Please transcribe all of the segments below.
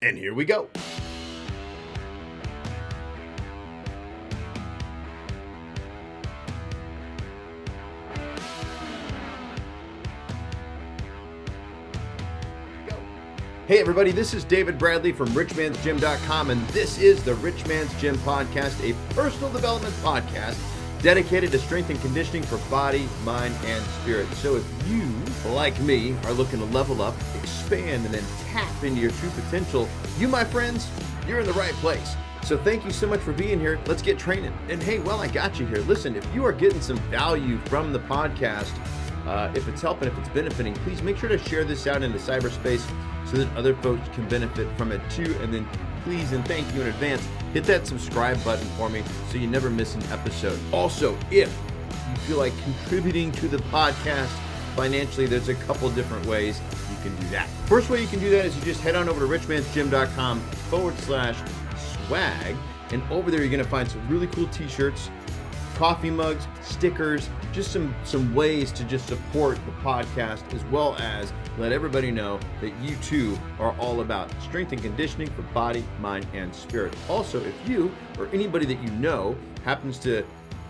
And here we go. Hey everybody, this is David Bradley from richmansgym.com, and this is the Rich Man's Gym Podcast, a personal development podcast dedicated to strength and conditioning for body, mind, and spirit. So if you, like me, are looking to level up, expand, and then tap into your true potential, you, my friends, you're in the right place. So thank you so much for being here. Let's get training. And hey, well, I got you here. Listen, if you are getting some value from the podcast, if it's helping, if it's benefiting, please make sure to share this out into cyberspace so that other folks can benefit from it too. And then please and thank you in advance, hit that subscribe button for me so you never miss an episode. Also, if you feel like contributing to the podcast financially, there's a couple different ways you can do that. First way you can do that is you just head on over to richmansgym.com/swag. And over there, you're going to find some really cool t-shirts, coffee mugs, stickers, just some ways to just support the podcast, as well as let everybody know that you too are all about strength and conditioning for body, mind, and spirit. Also, if you or anybody that you know happens to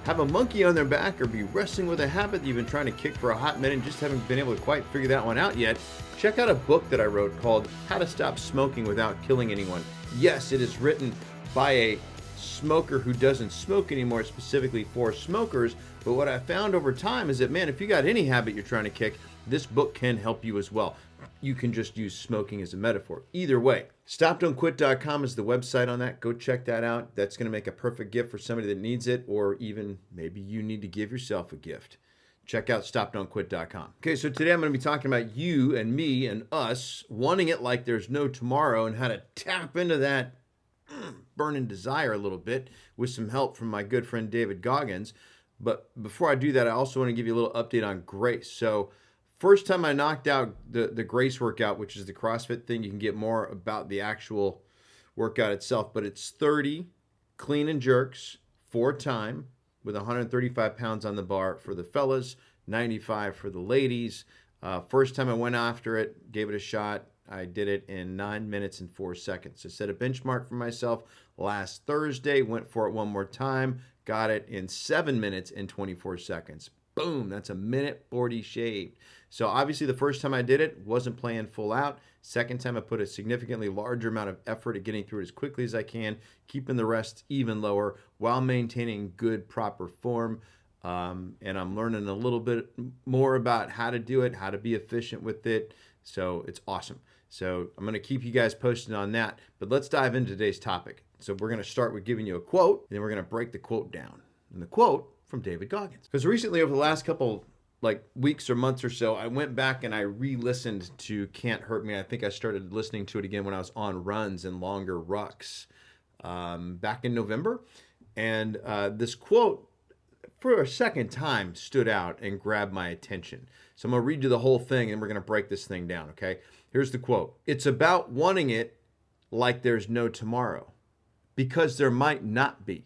have a monkey on their back or be wrestling with a habit that you've been trying to kick for a hot minute and just haven't been able to quite figure that one out yet, check out a book that I wrote called How to Stop Smoking Without Killing Anyone. Yes, it is written by a smoker who doesn't smoke anymore, specifically for smokers. But what I found over time is that, man, if you got any habit you're trying to kick, this book can help you as well. You can just use smoking as a metaphor. Either way, stopdon'tquit.com is the website on that. Go check that out. That's going to make a perfect gift for somebody that needs it, or even maybe you need to give yourself a gift. Check out stopdon'tquit.com. Okay, so today I'm going to be talking about you and me and us wanting it like there's no tomorrow and how to tap into that burning desire a little bit with some help from my good friend David Goggins. But before I do that, I also want to give you a little update on Grace. So first time I knocked out the Grace workout, which is the CrossFit thing. You can get more about the actual workout itself, but it's 30 clean and jerks, 4 time with 135 pounds on the bar for the fellas, 95 for the ladies. First time I went after it, gave it a shot. I did it in 9 minutes and 4 seconds. I set a benchmark for myself last Thursday, went for it one more time, got it in 7 minutes and 24 seconds. Boom, that's a minute 40 shaved. So obviously the first time I did it, wasn't playing full out. Second time I put a significantly larger amount of effort at getting through it as quickly as I can, keeping the rest even lower while maintaining good, proper form. And I'm learning a little bit more about how to do it, how to be efficient with it. So it's awesome. So I'm going to keep you guys posted on that. But let's dive into today's topic. So we're going to start with giving you a quote, and then we're going to break the quote down. And the quote from David Goggins. Because recently, over the last couple weeks or months or so, I went back and I re-listened to Can't Hurt Me. I think I started listening to it again when I was on runs and longer rucks back in November. And this quote, for a second time, stood out and grabbed my attention. So I'm going to read you the whole thing and we're going to break this thing down, okay? Here's the quote. It's about wanting it like there's no tomorrow, because there might not be.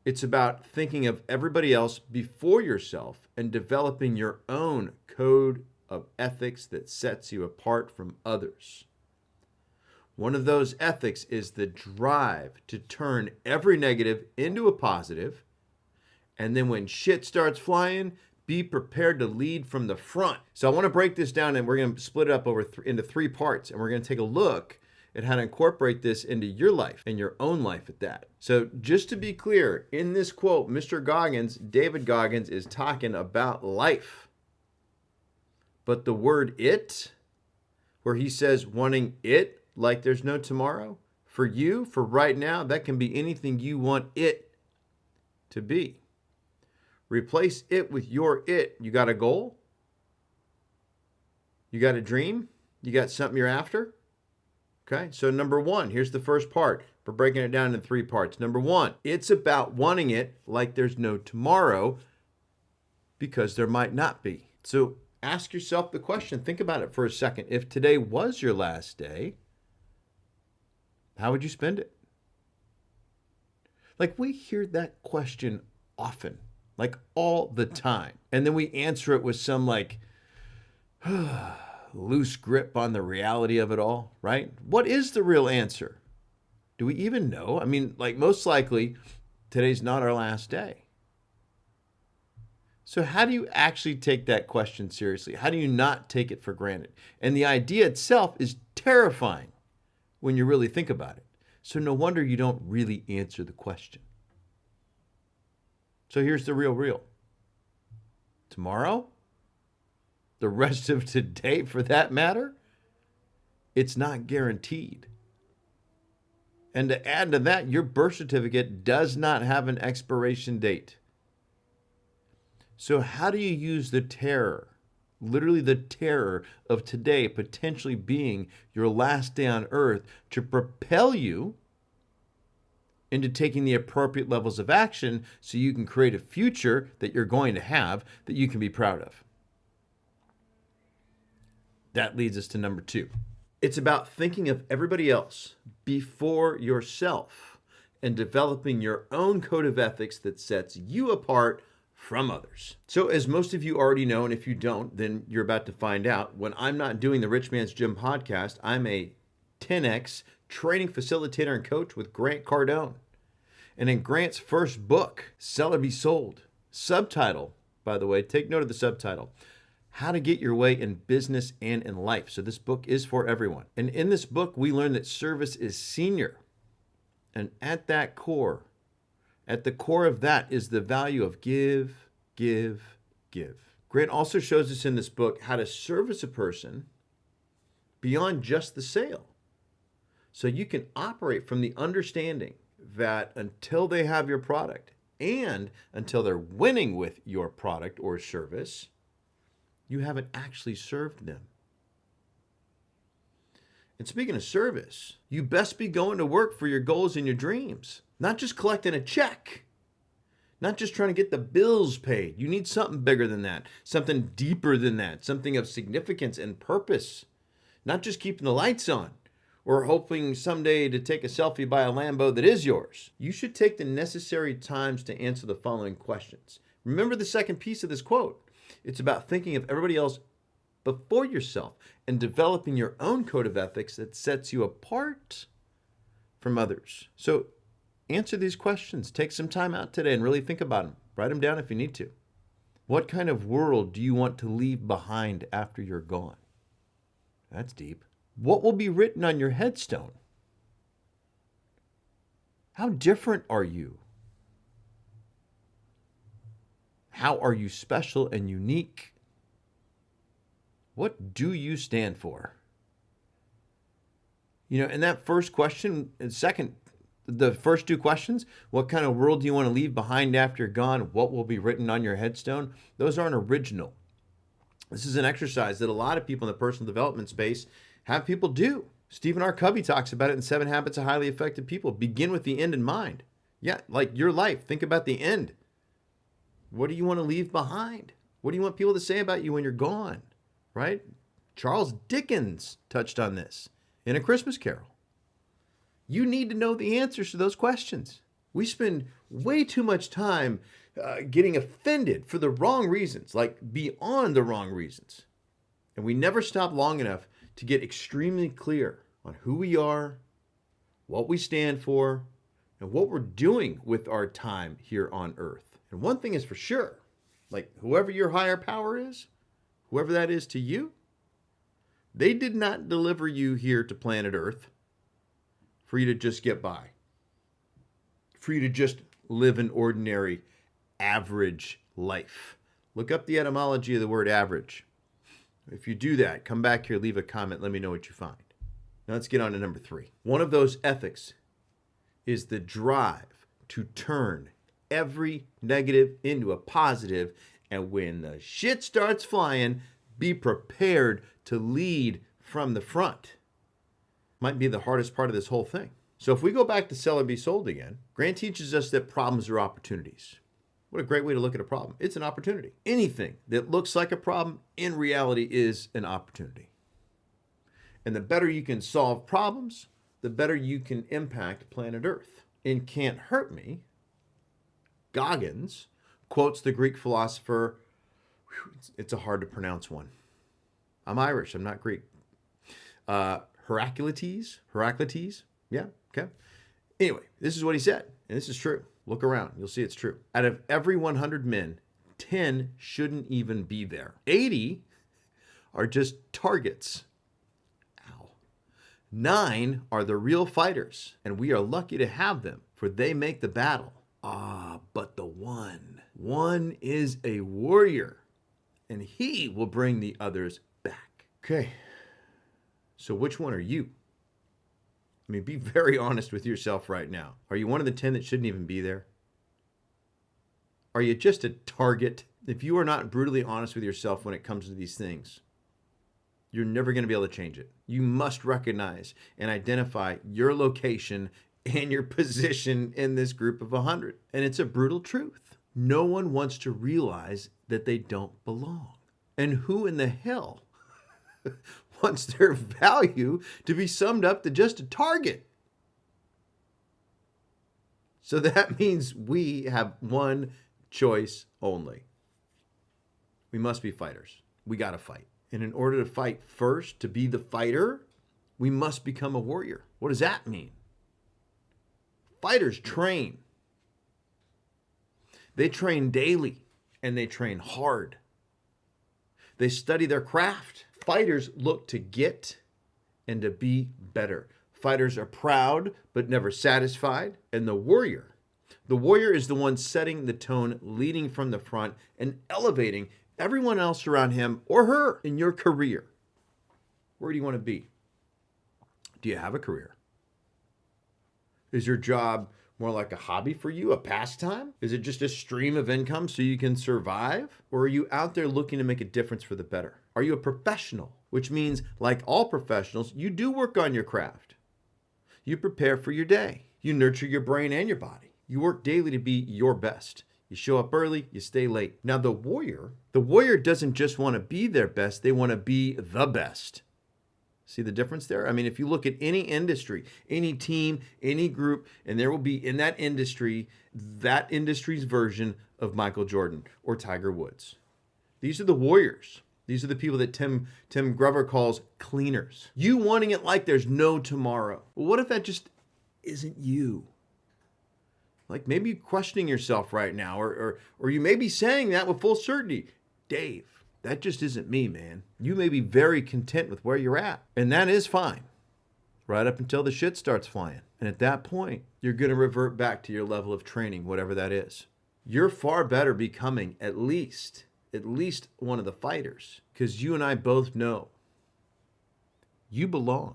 It's about thinking of everybody else before yourself and developing your own code of ethics that sets you apart from others. One of those ethics is the drive to turn every negative into a positive. And then when shit starts flying, be prepared to lead from the front. So I want to break this down, and we're going to split it up into 3 parts. And we're going to take a look at how to incorporate this into your life and your own life at that. So just to be clear, in this quote, Mr. Goggins, David Goggins, is talking about life. But the word it, where he says wanting it like there's no tomorrow, for you, for right now, that can be anything you want it to be. Replace it with your it. You got a goal? You got a dream? You got something you're after? Okay, so number 1, here's the first part. We're breaking it down into 3 parts. Number 1, it's about wanting it like there's no tomorrow, because there might not be. So ask yourself the question. Think about it for a second. If today was your last day, how would you spend it? We hear that question often. All the time. And then we answer it with some loose grip on the reality of it all, right? What is the real answer? Do we even know? I mean, like most likely, today's not our last day. So how do you actually take that question seriously? How do you not take it for granted? And the idea itself is terrifying when you really think about it. So no wonder you don't really answer the question. So here's the real. Tomorrow, the rest of today for that matter, it's not guaranteed. And to add to that, your birth certificate does not have an expiration date. So how do you use the terror, literally the terror of today potentially being your last day on earth, to propel you into taking the appropriate levels of action so you can create a future that you're going to have that you can be proud of? That leads us to number 2. It's about thinking of everybody else before yourself and developing your own code of ethics that sets you apart from others. So as most of you already know, and if you don't, then you're about to find out, when I'm not doing the Rich Man's Gym podcast, I'm a 10X training facilitator and coach with Grant Cardone. And in Grant's first book, Sell or Be Sold, subtitle, by the way, take note of the subtitle, How to Get Your Way in Business and in Life. So this book is for everyone. And in this book, we learn that service is senior. And at the core of that is the value of give, give, give. Grant also shows us in this book how to service a person beyond just the sale. So you can operate from the understanding that until they have your product and until they're winning with your product or service, you haven't actually served them. And speaking of service, you best be going to work for your goals and your dreams, not just collecting a check, not just trying to get the bills paid. You need something bigger than that, something deeper than that, something of significance and purpose, not just keeping the lights on or hoping someday to take a selfie by a Lambo that is yours. You should take the necessary times to answer the following questions. Remember the second piece of this quote. It's about thinking of everybody else before yourself and developing your own code of ethics that sets you apart from others. So answer these questions. Take some time out today and really think about them. Write them down if you need to. What kind of world do you want to leave behind after you're gone? That's deep. What will be written on your headstone? How different are you? How are you special and unique? What do you stand for? And that first question, and the first 2 questions, what kind of world do you want to leave behind after you're gone? What will be written on your headstone? Those aren't original. This is an exercise that a lot of people in the personal development space have people do. Stephen R. Covey talks about it in 7 Habits of Highly Effective People. Begin with the end in mind. Yeah, like your life. Think about the end. What do you want to leave behind? What do you want people to say about you when you're gone? Right? Charles Dickens touched on this in A Christmas Carol. You need to know the answers to those questions. We spend way too much time getting offended for the wrong reasons, like beyond the wrong reasons. And we never stop long enough to get extremely clear on who we are, what we stand for, and what we're doing with our time here on earth. And one thing is for sure, like whoever your higher power is, whoever that is to you, they did not deliver you here to planet Earth for you to just get by, for you to just live an ordinary, average life. Look up the etymology of the word average. If you do that, come back here, leave a comment, let me know what you find. Now let's get on to number 3. One of those ethics is the drive to turn every negative into a positive, and when the shit starts flying, be prepared to lead from the front. Might be the hardest part of this whole thing. So if we go back to Sell or Be Sold again, Grant teaches us that problems are opportunities. What a great way to look at a problem. It's an opportunity. Anything that looks like a problem in reality is an opportunity. And the better you can solve problems, the better you can impact planet Earth. In Can't Hurt Me, Goggins quotes the Greek philosopher, it's a hard to pronounce one. I'm Irish. I'm not Greek. Heraclitus. Yeah, okay. Anyway, this is what he said, and this is true. Look around. You'll see it's true. Out of every 100 men, 10 shouldn't even be there. 80 are just targets. Ow. 9 are the real fighters, and we are lucky to have them, for they make the battle. But the one is a warrior, and he will bring the others back. Okay, so which one are you? I mean, be very honest with yourself right now. Are you one of the 10 that shouldn't even be there? Are you just a target? If you are not brutally honest with yourself when it comes to these things, you're never going to be able to change it. You must recognize and identify your location and your position in this group of 100. And it's a brutal truth. No one wants to realize that they don't belong. And who in the hell wants their value to be summed up to just a target? So that means we have one choice only. We must be fighters. We got to fight. And in order to fight first, to be the fighter, we must become a warrior. What does that mean? Fighters train. They train daily and they train hard. They study their craft. Fighters look to get and to be better. Fighters are proud but never satisfied. And the warrior is the one setting the tone, leading from the front and elevating everyone else around him or her in your career. Where do you want to be? Do you have a career? Is your job more like a hobby for you, a pastime? Is it just a stream of income so you can survive? Or are you out there looking to make a difference for the better? Are you a professional? Which means, like all professionals, you do work on your craft. You prepare for your day. You nurture your brain and your body. You work daily to be your best. You show up early, you stay late. Now the warrior doesn't just want to be their best, they want to be the best. See the difference there? I mean, if you look at any industry, any team, any group, and there will be in that industry's version of Michael Jordan or Tiger Woods. These are the warriors. These are the people that Tim Grover calls cleaners. You wanting it like there's no tomorrow. Well, what if that just isn't you? Like maybe questioning yourself right now, or you may be saying that with full certainty. Dave, that just isn't me, man. You may be very content with where you're at, and that is fine, right up until the shit starts flying. And at that point, you're going to revert back to your level of training, whatever that is. You're far better becoming at least one of the fighters, because you and I both know you belong.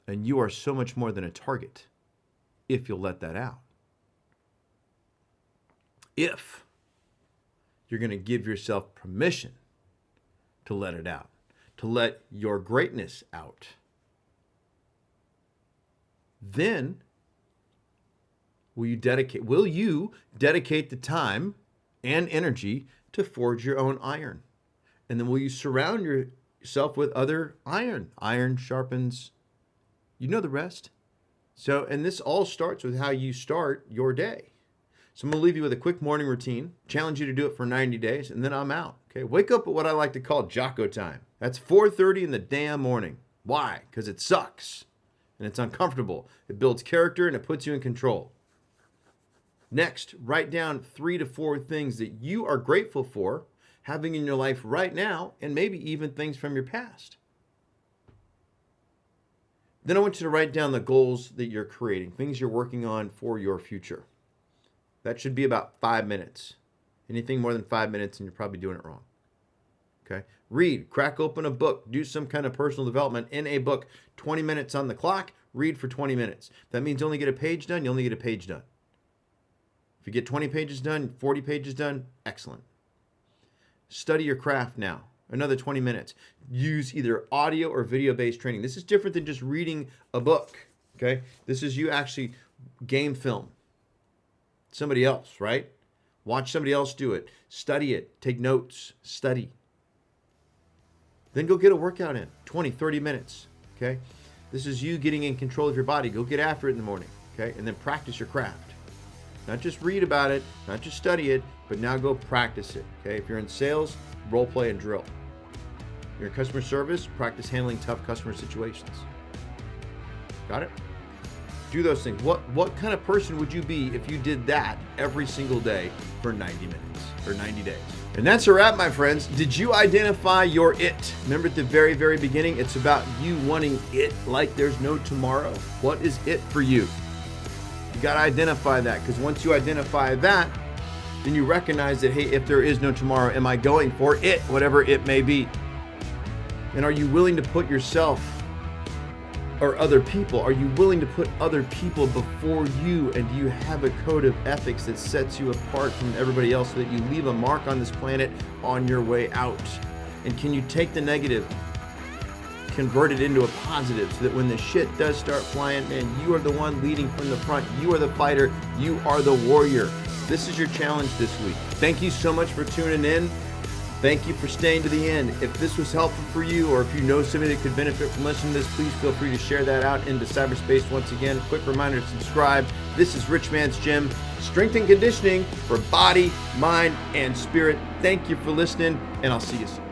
And you are so much more than a target if you'll let that out. If you're going to give yourself permission to let it out, to let your greatness out, then will you dedicate the time and energy to forge your own iron? And then will you surround yourself with other iron? Iron sharpens, you know the rest. So, and this all starts with how you start your day. So I'm going to leave you with a quick morning routine, challenge you to do it for 90 days, and then I'm out. Okay, wake up at what I like to call Jocko time. That's 4:30 in the damn morning. Why? Because it sucks, and it's uncomfortable. It builds character, and it puts you in control. Next, write down 3 to 4 things that you are grateful for having in your life right now, and maybe even things from your past. Then I want you to write down the goals that you're creating, things you're working on for your future. That should be about 5 minutes. Anything more than 5 minutes and you're probably doing it wrong. Okay? Read, crack open a book, do some kind of personal development in a book. 20 minutes on the clock, read for 20 minutes. That means you only get a page done, you only get a page done. If you get 20 pages done, 40 pages done, excellent. Study your craft now. Another 20 minutes. Use either audio or video-based training. This is different than just reading a book, okay? This is you actually game film somebody else, right? Watch somebody else do it. Study it. Take notes. Study. Then go get a workout in. 20, 30 minutes, okay? This is you getting in control of your body. Go get after it in the morning, okay? And then practice your craft. Not just read about it, not just study it, but now go practice it, okay? If you're in sales, role play and drill. You're in customer service, practice handling tough customer situations. Got it? Do those things. What kind of person would you be if you did that every single day for 90 minutes or 90 days? And that's a wrap, my friends. Did you identify your it? Remember at the very, very beginning, it's about you wanting it like there's no tomorrow. What is it for you? You got to identify that, because once you identify that, then you recognize that, hey, if there is no tomorrow, am I going for it, whatever it may be? And are you willing to put yourself or other people? Are you willing to put other people before you? And do you have a code of ethics that sets you apart from everybody else so that you leave a mark on this planet on your way out? And can you take the negative, convert it into a positive, so that when the shit does start flying, man, you are the one leading from the front. You are the fighter. You are the warrior. This is your challenge this week. Thank you so much for tuning in. Thank you for staying to the end. If this was helpful for you, or if you know somebody that could benefit from listening to this, please feel free to share that out into cyberspace. Once again, quick reminder to subscribe. This is Rich Man's Gym, strength and conditioning for body, mind, and spirit. Thank you for listening, and I'll see you soon.